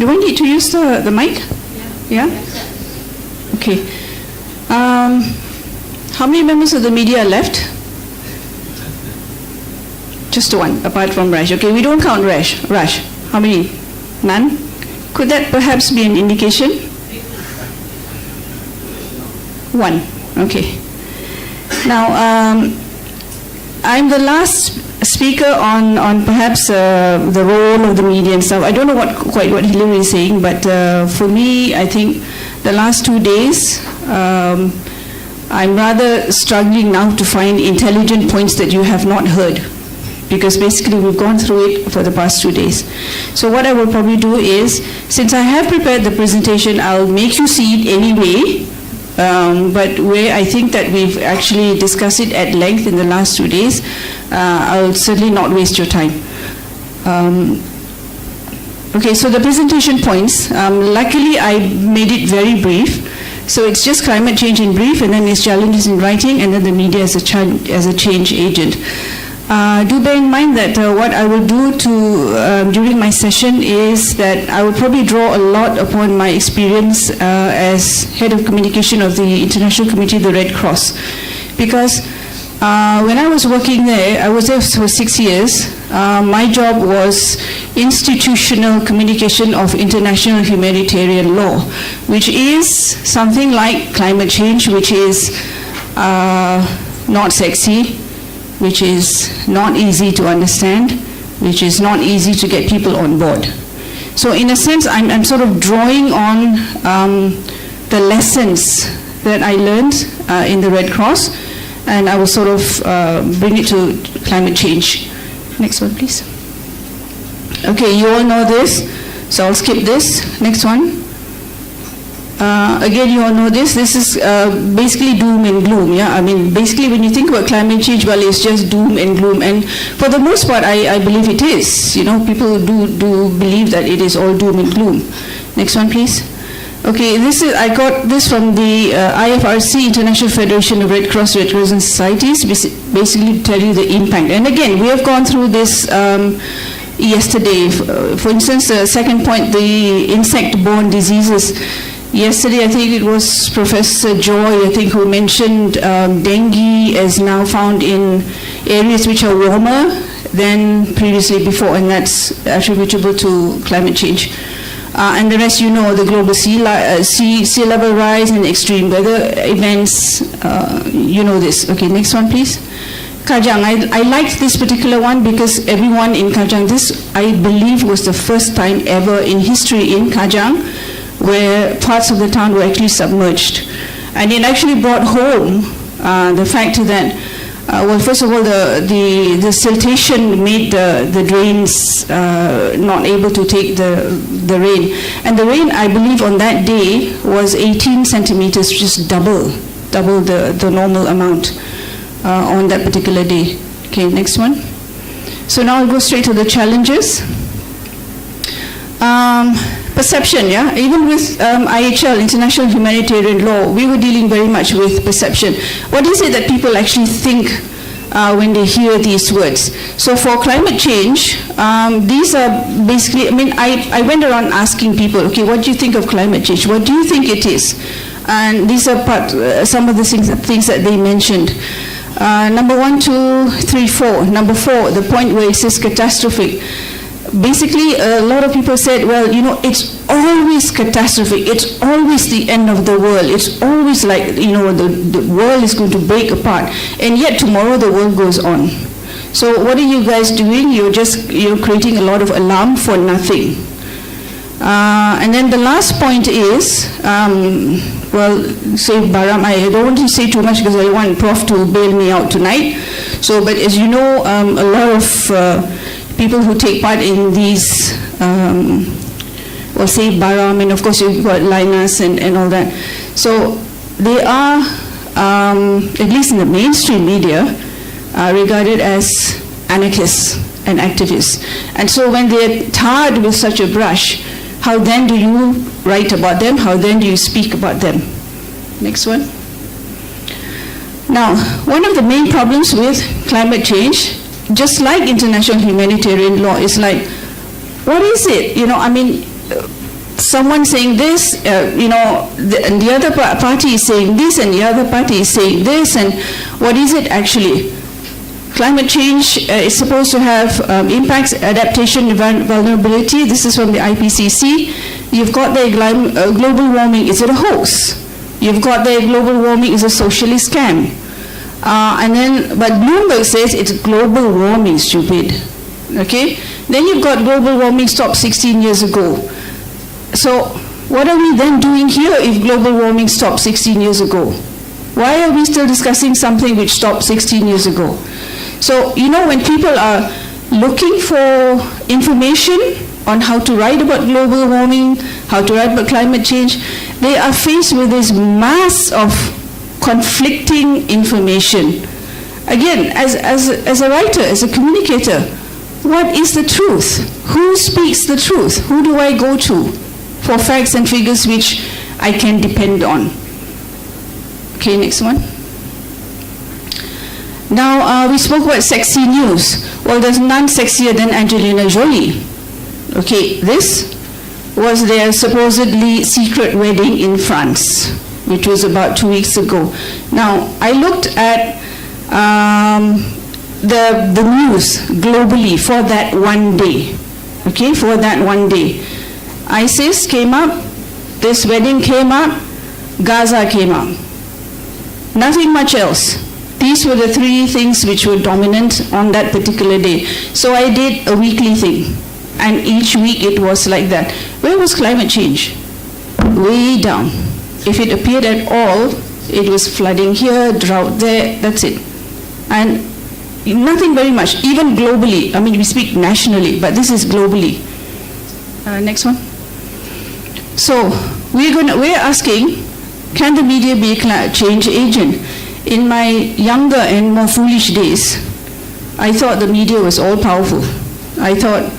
Do I need to use the mic? Yeah? Okay. How many members of the media are left? Just one, apart from Raj. Okay, we don't count Raj. How many? None? Could that perhaps be an indication? One. Okay. Now, I'm the last speaker on perhaps the role of the media and stuff. I don't know quite what Hillary is saying, but for me, I think the last 2 days, I'm rather struggling now to find intelligent points that you have not heard, because basically we've gone through it for the past 2 days. So what I will probably do is, since I have prepared the presentation, I'll make you see it anyway, but where I think that we've actually discussed it at length in the last 2 days, I'll certainly not waste your time. Okay, so the presentation points, luckily I made it very brief. So it's just climate change in brief, and then its challenges in writing, and then the media as a change agent. Do bear in mind that what I will do during my session is that I will probably draw a lot upon my experience as head of communication of the International Committee of the Red Cross. Because when I was working there, I was there for 6 years. My job was institutional communication of international humanitarian law, which is something like climate change, which is not sexy, which is not easy to understand, which is not easy to get people on board. So in a sense, I'm sort of drawing on the lessons that I learned in the Red Cross, and I will sort of bring it to climate change. Next one, please. Okay, you all know this, so I'll skip this. Next one. Again, you all know this. This is basically doom and gloom. Yeah, I mean, basically, when you think about climate change, well, it's just doom and gloom. And for the most part, I believe it is. You know, people do believe that it is all doom and gloom. Next one, please. Okay, I got this from the IFRC, International Federation of Red Cross, Red Crescent Societies, basically to tell you the impact. And again, we have gone through this yesterday. For instance, the second point, the insect-borne diseases. Yesterday, I think it was Professor Joy, I think, who mentioned dengue is now found in areas which are warmer than previously before, and that's attributable to climate change. And the rest, you know, the global sea level rise and extreme weather events, you know this. Okay, next one, please. Kajang, I liked this particular one because everyone in Kajang, this I believe was the first time ever in history in Kajang where parts of the town were actually submerged. And it actually brought home the fact that, well, first of all, the siltation made the drains not able to take the rain. And the rain, I believe, on that day was 18 centimeters, which is double the normal amount on that particular day. Okay, next one. So now I'll go straight to the challenges. Perception, yeah? Even with IHL, International Humanitarian Law, we were dealing very much with perception. What is it that people actually think when they hear these words? So for climate change, these are basically, I mean, I went around asking people, okay, what do you think of climate change? What do you think it is? And these are some of the things that they mentioned. Number 1, 2, 3, 4. Number 4, the point where it says catastrophic. Basically, a lot of people said, well, you know, it's always catastrophic. It's always the end of the world. It's always like, you know, the world is going to break apart. And yet tomorrow the world goes on. So what are you guys doing? You're creating a lot of alarm for nothing. And then the last point is, well, say Baram, I don't want to say too much because I want Prof to bail me out tonight. So, but as you know, a lot of people who take part in these, well, say Baram, and of course you've got Linus and all that. So they are, at least in the mainstream media, regarded as anarchists and activists. And so when they're tarred with such a brush, how then do you write about them? How then do you speak about them? Next one. Now, one of the main problems with climate change, just like international humanitarian law, is like, what is it? You know, I mean, someone saying this, and the other party is saying this, and the other party is saying this, and what is it actually? Climate change is supposed to have impacts, adaptation, vulnerability. This is from the IPCC. You've got the global warming. Is it a hoax? You've got the global warming is a socialist scam. But Bloomberg says it's global warming, stupid. Okay? Then you've got global warming stopped 16 years ago. So what are we then doing here if global warming stopped 16 years ago? Why are we still discussing something which stopped 16 years ago? So, when people are looking for information on how to write about global warming, how to write about climate change, they are faced with this mass of conflicting information. Again, as a writer, as a communicator, what is the truth? Who speaks the truth? Who do I go to for facts and figures which I can depend on? Okay, next one. Now, we spoke about sexy news. Well, there's none sexier than Angelina Jolie. Okay, this was their supposedly secret wedding in France, which was about 2 weeks ago. Now, I looked at the news globally for that one day. Okay, for that one day. ISIS came up, this wedding came up, Gaza came up. Nothing much else. These were the three things which were dominant on that particular day. So I did a weekly thing, and each week it was like that. Where was climate change? Way down. If it appeared at all, it was flooding here, drought there, that's it. And nothing very much, even globally. I mean, we speak nationally, but this is globally. Next one. So we're asking, can the media be a change agent? In my younger and more foolish days, I thought the media was all powerful. I thought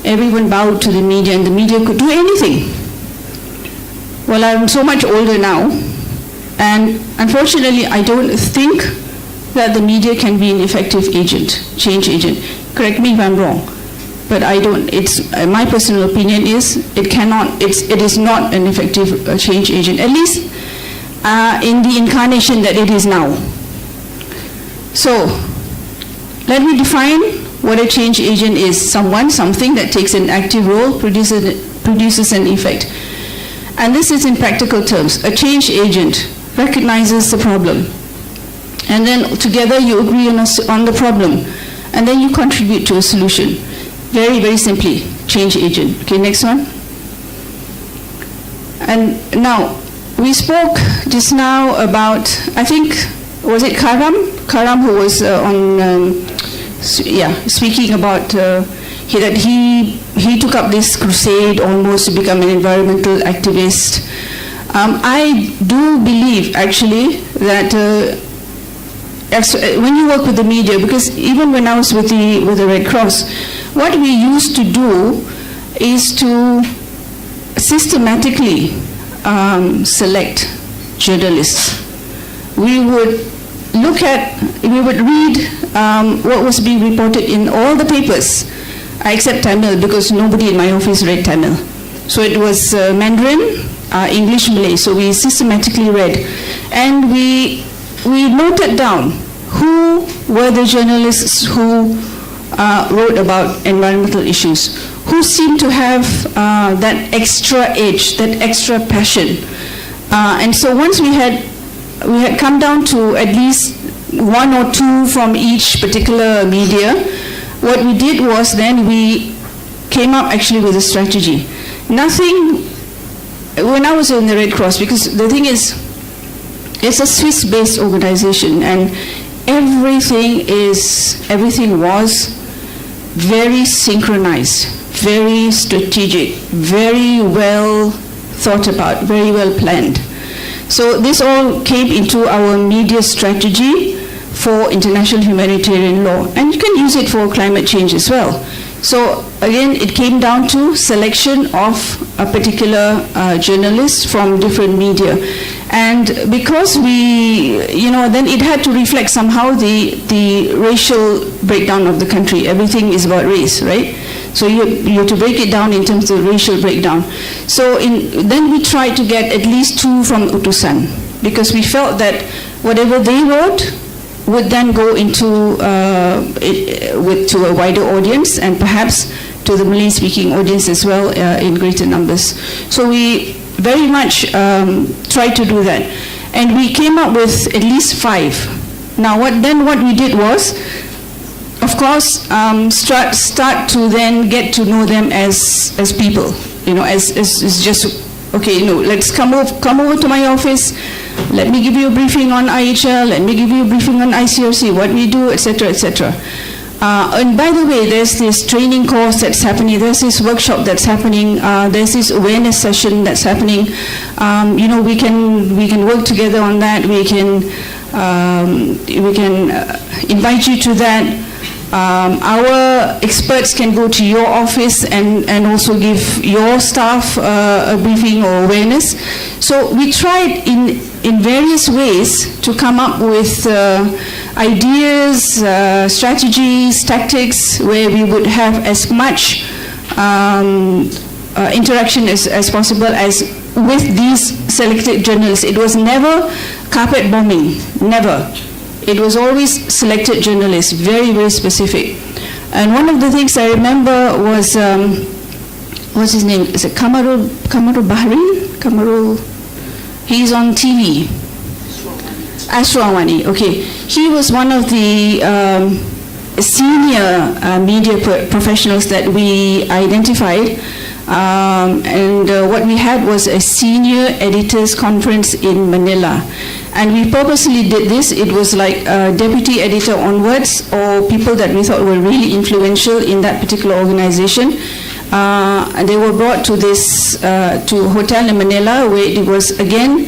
everyone bowed to the media and the media could do anything. Well, I'm so much older now, and unfortunately I don't think that the media can be an effective agent, change agent. Correct me if I'm wrong, but I don't. It's my personal opinion is it is not an effective change agent, at least in the incarnation that it is now. So, let me define what a change agent is. Something that takes an active role, produces an effect. And this is in practical terms. A change agent recognizes the problem, and then together you agree on the problem, and then you contribute to a solution. Very, very simply, change agent. Okay, next one. And now, we spoke just now about, I think, was it Karam? Karam, who was speaking about that he took up this crusade almost to become an environmental activist. I do believe, actually, that when you work with the media, because even when I was with the Red Cross, what we used to do is to systematically select journalists. We would read what was being reported in all the papers, except Tamil, because nobody in my office read Tamil. So it was Mandarin, English, Malay. So we systematically read, and we noted down who were the journalists who wrote about environmental issues, who seemed to have that extra edge, that extra passion. And so once we had come down to at least one or two from each particular media, what we did was then we came up actually with a strategy. Nothing, when I was in the Red Cross, because the thing is, it's a Swiss-based organization, and everything was very synchronized, very strategic, very well thought about, very well planned. So this all came into our media strategy for international humanitarian law, and you can use it for climate change as well. So again, it came down to selection of a particular journalist from different media. And because then it had to reflect somehow the racial breakdown of the country. Everything is about race, right? So you have to break it down in terms of racial breakdown. So then we tried to get at least 2 from Utusan, because we felt that whatever they wrote would then go into to a wider audience, and perhaps to the Malay-speaking audience as well in greater numbers. So we very much tried to do that. And we came up with at least 5. Now what we did was, of course, start to then get to know them as people, as just, okay, let's come over to my office, let me give you a briefing on IHL, let me give you a briefing on ICRC, what we do, etc., etc. And by the way, there's this training course that's happening, there's this workshop that's happening, there's this awareness session that's happening. We can work together on that. We can invite you to that. Our experts can go to your office and also give your staff a briefing or awareness. So we tried in various ways to come up with ideas, strategies, tactics, where we would have as much interaction as possible as with these selected journalists. It was never carpet bombing, never. It was always selected journalists, very, very specific. And one of the things I remember was, what's his name? Is it Kamarul Bahri? Kamarul, he's on TV. Asrawani, okay. He was one of the senior media professionals that we identified. What we had was a senior editors conference in Manila. And we purposely did this. It was like deputy editor onwards, or people that we thought were really influential in that particular organization. And they were brought to this, to a hotel in Manila, where it was, again,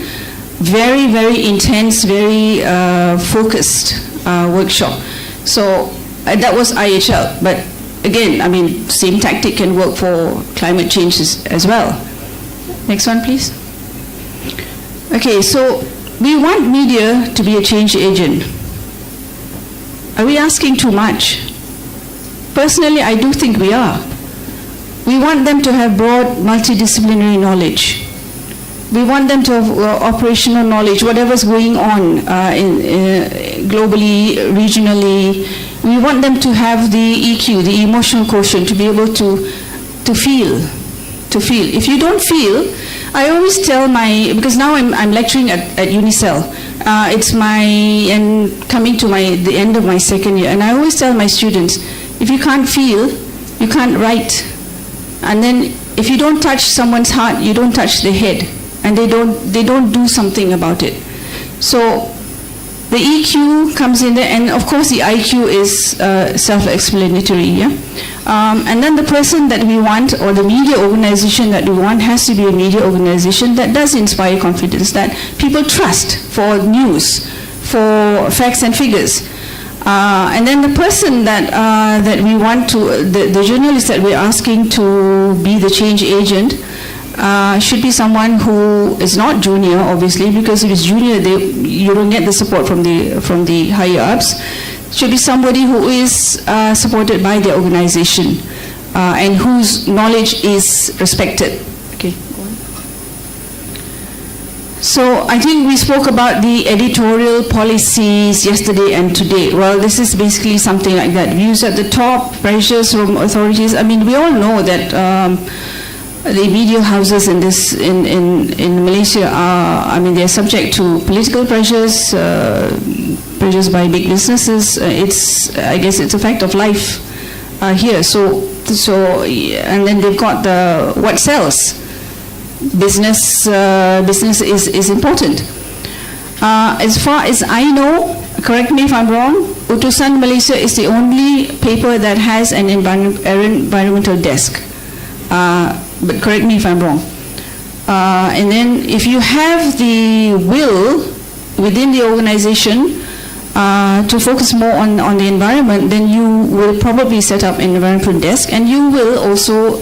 very, very intense, very focused workshop. So that was IHL. But again, I mean, same tactic can work for climate change as well. Next one, please. Okay, so we want media to be a change agent. Are we asking too much? Personally, I do think we are. We want them to have broad multidisciplinary knowledge. We want them to have operational knowledge, whatever's going on globally, regionally. We want them to have the EQ, the emotional quotient, to be able to feel. If you don't feel, I always tell because now I'm lecturing at UNICEL. And coming to the end of my second year, and I always tell my students, if you can't feel, you can't write. And then if you don't touch someone's heart, you don't touch their head, and they don't do something about it. So the EQ comes in there, and of course the IQ is self-explanatory, yeah? And then the person that we want, or the media organization that we want, has to be a media organization that does inspire confidence, that people trust for news, for facts and figures. And then the person that we want to, the journalist that we're asking to be the change agent, should be someone who is not junior, obviously, because if it's junior, you don't get the support from the higher ups. Should be somebody who is supported by the organization and whose knowledge is respected. Okay, go on. So I think we spoke about the editorial policies yesterday and today. Well, this is basically something like that. Views at the top, pressures from authorities. I mean, we all know that the media houses in Malaysia are, I mean, they're subject to political pressures, pressures by big businesses. I guess it's a fact of life here. So, and then they've got what sells. Business is important. As far as I know, correct me if I'm wrong, Utusan Malaysia is the only paper that has an environmental desk. But correct me if I'm wrong. And then if you have the will within the organization to focus more on the environment, then you will probably set up an environmental desk, and you will also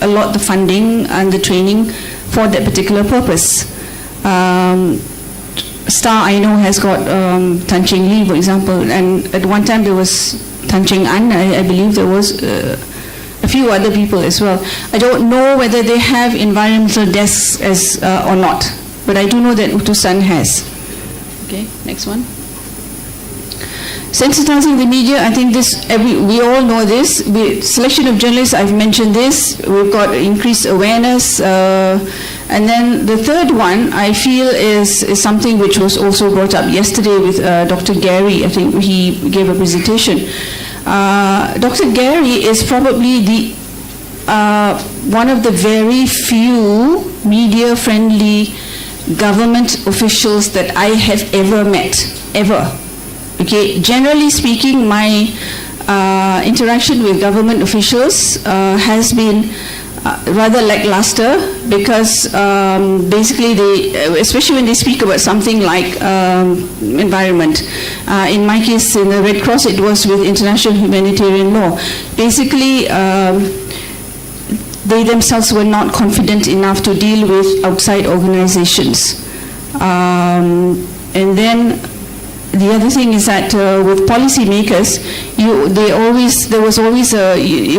allot the funding and the training for that particular purpose. Star, I know, has got Tan Cheng Lee, for example, and at one time there was Tan Cheng An, I believe there was a few other people as well. I don't know whether they have environmental desks or not, but I do know that Utusan has. Okay, next one. Sensitizing the media, I think we all know this. Selection of journalists, I've mentioned this. We've got increased awareness. And then the third one, I feel, is something which was also brought up yesterday with Dr. Gary. I think he gave a presentation. Dr. Gary is probably one of the very few media-friendly government officials that I have ever met, ever. Okay, generally speaking, my interaction with government officials has been rather lackluster, because basically especially when they speak about something like environment. In my case, in the Red Cross, it was with international humanitarian law. Basically, they themselves were not confident enough to deal with outside organizations. And then the other thing is that with policymakers, it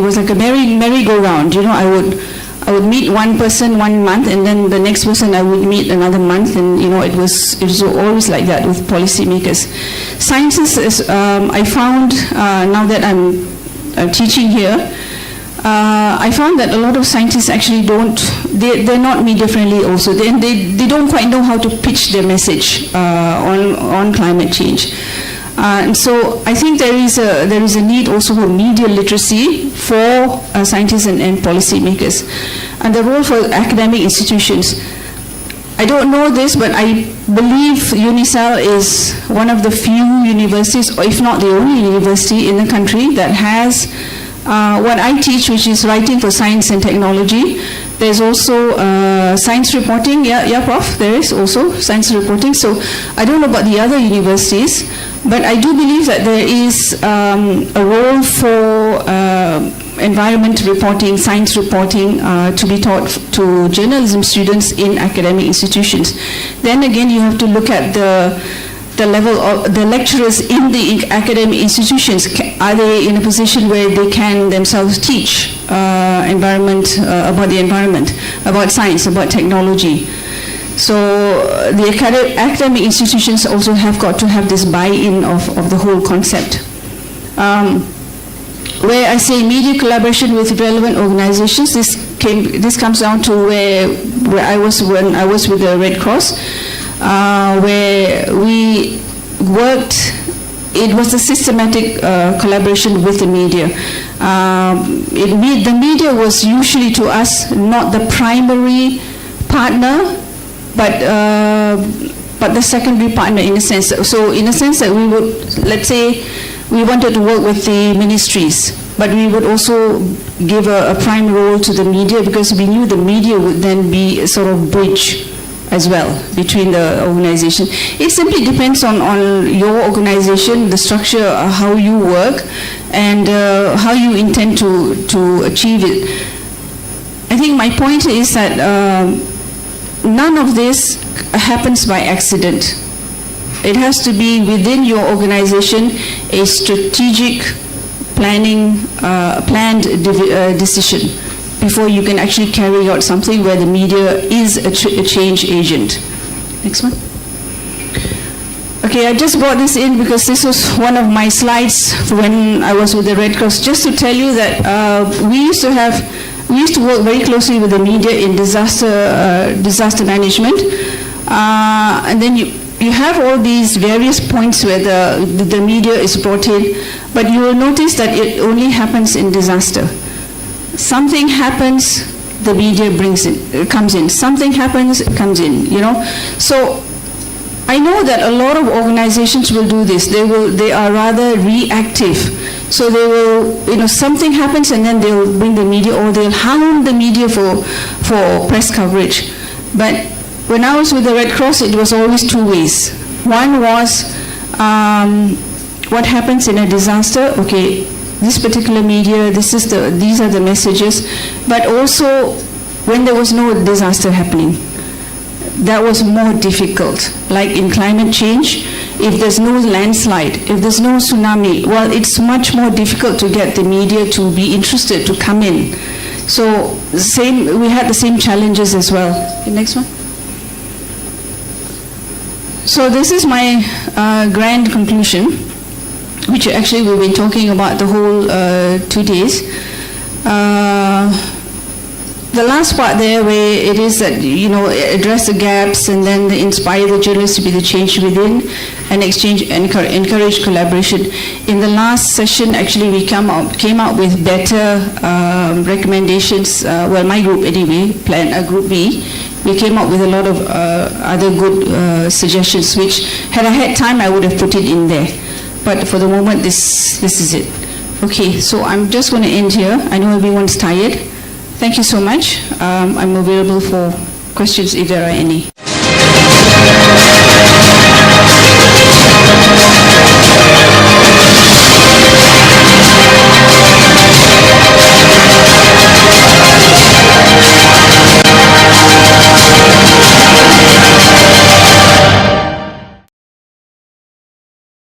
was like a merry-go-round. You know, I would meet one person one month, and then the next person I would meet another month, and you know, it was always like that with policymakers. Scientists, I found now that I'm teaching here, I found that a lot of scientists actually they're not media friendly also. They don't quite know how to pitch their message on climate change. And so I think there is a need also for media literacy for scientists and policymakers. And the role for academic institutions. I don't know this, but I believe UNISAL is one of the few universities, or if not the only university in the country, that has what I teach, which is writing for science and technology. There's also science reporting. Yeah, Prof, there is also science reporting. So I don't know about the other universities, but I do believe that there is a role for environment reporting, science reporting to be taught to journalism students in academic institutions. Then again, you have to look at the level of the lecturers in the academic institutions. Are they in a position where they can themselves teach environment, about the environment, about science, about technology? So the academic institutions also have got to have this buy-in of the whole concept. Where I say media collaboration with relevant organizations, this comes down to where I was when I was with the Red Cross. Where we worked, it was a systematic collaboration with the media. The media was usually to us not the primary partner, but the secondary partner in a sense. So in a sense that we would, let's say, we wanted to work with the ministries, but we would also give a prime role to the media, because we knew the media would then be a sort of bridge as well between the organization. It simply depends on your organization, the structure, how you work, and how you intend to achieve it. I think my point is that none of this happens by accident. It has to be within your organization a strategic planning, planned decision before you can actually carry out something where the media is a change agent. Next one. Okay, I just brought this in because this was one of my slides when I was with the Red Cross, just to tell you that we used to work very closely with the media in disaster management, and then you have all these various points where the media is brought in, but you will notice that it only happens in disaster. Something happens, the media comes in. Something happens, it comes in, you know. So I know that a lot of organizations will do this. They are rather reactive. So they will, you know, something happens and then they'll bring the media, or they'll hound the media for press coverage. But when I was with the Red Cross, it was always two ways. One was what happens in a disaster. Okay, this particular media, these are the messages. But also when there was no disaster happening, that was more difficult. Like in climate change, if there's no landslide, if there's no tsunami, well, it's much more difficult to get the media to be interested, to come in. So we had the same challenges as well. The next one. So this is my grand conclusion, which actually we've been talking about the whole 2 days. The last part there, where it is that, address the gaps and then inspire the journalists to be the change within and encourage collaboration. In the last session, actually, we came out with better recommendations. Well, my group anyway, Group B, we came up with a lot of other good suggestions, which had I had time, I would have put it in there. But for the moment, this is it. Okay, so I'm just going to end here. I know everyone's tired. Thank you so much. I'm available for questions if there are any.